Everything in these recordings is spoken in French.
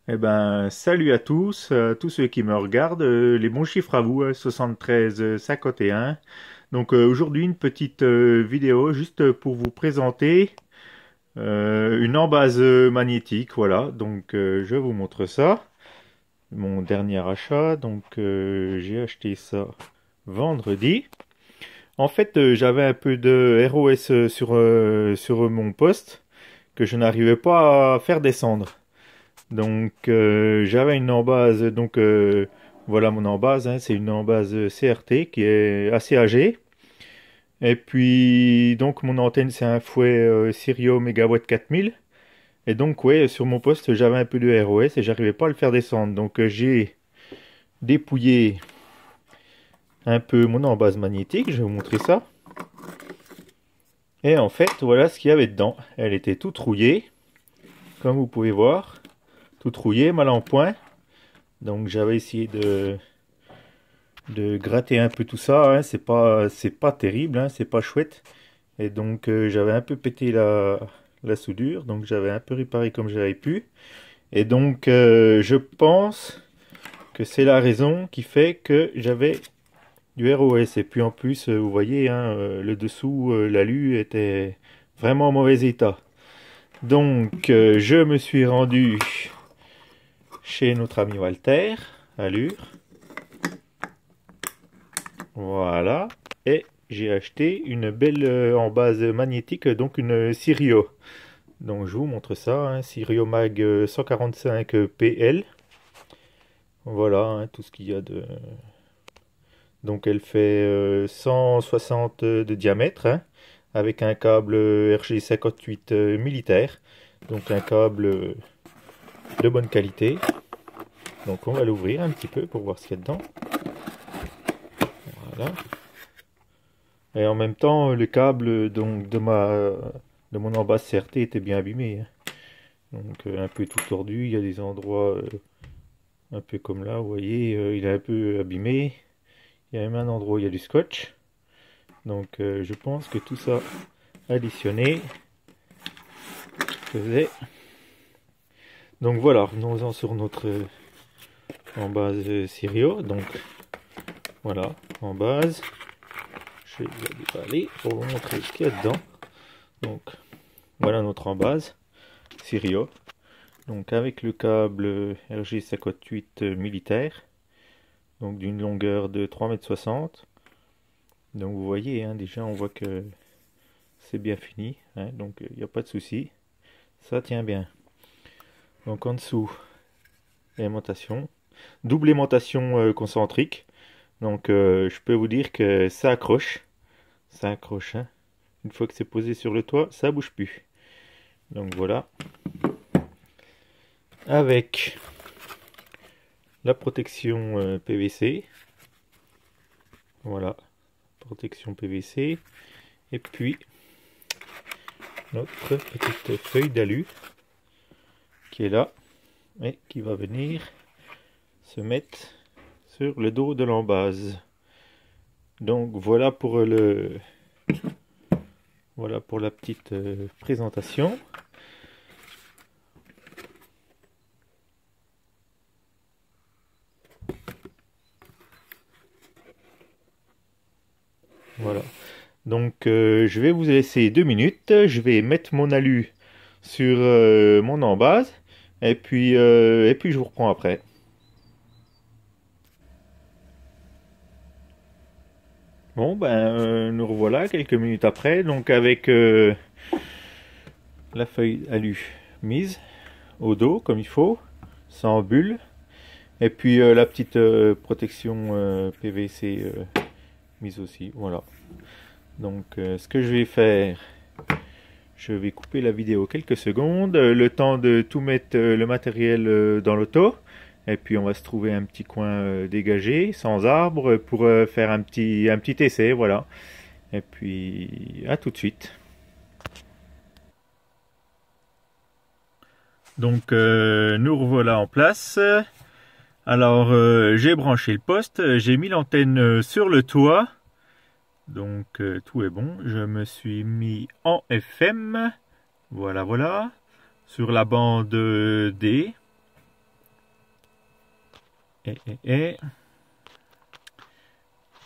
Eh ben, salut à tous ceux qui me regardent, les bons chiffres à vous, 73 51. Donc aujourd'hui une petite vidéo juste pour vous présenter une embase magnétique, voilà. Donc je vous montre ça, mon dernier achat. Donc j'ai acheté ça vendredi. En fait, j'avais un peu de ROS sur mon poste que je n'arrivais pas à faire descendre. Donc j'avais une embase, donc voilà mon embase, hein, c'est une embase CRT qui est assez âgée. Et puis donc mon antenne c'est un fouet Sirio Megawatt 4000. Et donc ouais, sur mon poste j'avais un peu de ROS et j'arrivais pas à le faire descendre. Donc j'ai dépouillé un peu mon embase magnétique, je vais vous montrer ça. Et en fait voilà ce qu'il y avait dedans. Elle était toute rouillée, comme vous pouvez voir, toute rouillée, mal en point. Donc j'avais essayé de gratter un peu tout ça, hein. C'est pas terrible, hein, c'est pas chouette. Et donc j'avais un peu pété la soudure, donc j'avais un peu réparé comme j'avais pu. Et donc je pense que c'est la raison qui fait que j'avais du ROS. Et puis en plus, vous voyez, hein, le dessous, l'alu était vraiment en mauvais état. Donc je me suis rendu chez notre ami Walter, à Lure. Voilà. Et j'ai acheté une belle embase magnétique, donc une Sirio. Donc je vous montre ça, hein, Sirio Mag 145 PL. Voilà, hein, tout ce qu'il y a de... Donc elle fait 160 de diamètre, hein, avec un câble RG58 militaire. Donc un câble de bonne qualité. Donc on va l'ouvrir un petit peu pour voir ce qu'il y a dedans. Voilà. Et en même temps, le câble donc, de mon embase CRT était bien abîmé, hein. Donc un peu tout tordu, il y a des endroits un peu comme là, vous voyez, il est un peu abîmé. Il y a même un endroit où il y a du scotch. Donc je pense que tout ça additionné faisait. Donc voilà, revenons-en sur notre en base Sirio. Donc voilà, en base. Je vais la déballer pour vous montrer ce qu'il y a dedans. Donc voilà notre en base Sirio. Donc avec le câble RG58 militaire. Donc d'une longueur de 3,60 m. Donc vous voyez, hein, déjà on voit que c'est bien fini, hein, donc il n'y a pas de souci, ça tient bien. Donc en dessous, aimantation, double aimantation concentrique. Donc je peux vous dire que ça accroche, hein. Une fois que c'est posé sur le toit, ça bouge plus. Donc voilà, avec la protection PVC, voilà, protection PVC, et puis notre petite feuille d'alu qui est là et qui va venir se mettre sur le dos de l'embase. Donc voilà pour voilà pour la petite présentation. Voilà. Donc je vais vous laisser 2 minutes. Je vais mettre mon alu sur mon embase et puis je vous reprends après. Bon ben nous revoilà quelques minutes après, donc avec la feuille alu mise au dos comme il faut, sans bulle, et puis la petite protection PVC mise aussi, voilà. Donc ce que je vais faire, je vais couper la vidéo quelques secondes, le temps de tout mettre le matériel dans l'auto. Et puis on va se trouver un petit coin dégagé, sans arbre, pour faire un petit essai, voilà. Et puis à tout de suite. Donc nous revoilà en place. Alors j'ai branché le poste, j'ai mis l'antenne sur le toit. Donc tout est bon. Je me suis mis en FM. Voilà, voilà. Sur la bande D.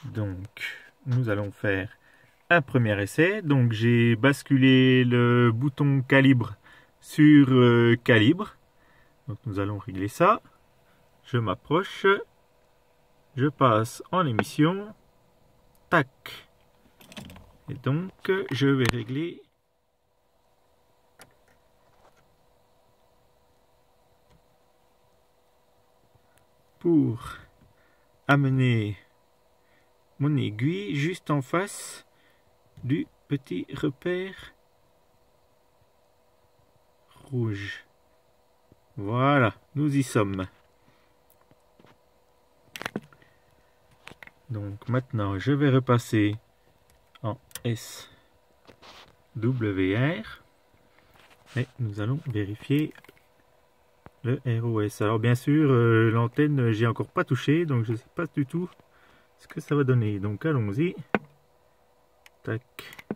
Donc, nous allons faire un premier essai. Donc, j'ai basculé le bouton calibre sur calibre. Donc, nous allons régler ça. Je m'approche. Je passe en émission. Tac. Et donc, je vais régler pour amener mon aiguille juste en face du petit repère rouge. Voilà, nous y sommes. Donc maintenant, je vais repasser en SWR et nous allons vérifier le ROS. Alors bien sûr, l'antenne, j'ai encore pas touché, donc je ne sais pas du tout ce que ça va donner. Donc allons-y. Tac.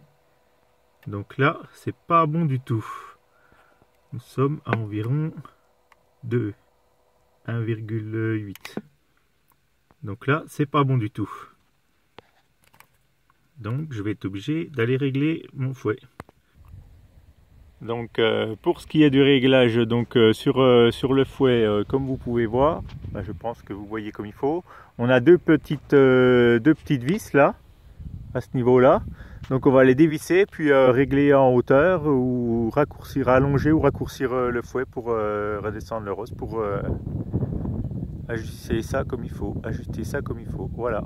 Donc là, c'est pas bon du tout. Nous sommes à environ 2, 1,8. Donc là, c'est pas bon du tout. Donc je vais être obligé d'aller régler mon fouet. Donc pour ce qui est du réglage, donc sur le fouet, comme vous pouvez voir, je pense que vous voyez comme il faut. On a deux petites vis là, à ce niveau-là. Donc on va les dévisser, puis régler en hauteur ou raccourcir, allonger ou raccourcir le fouet pour redescendre le rose, pour ajuster ça comme il faut. Voilà.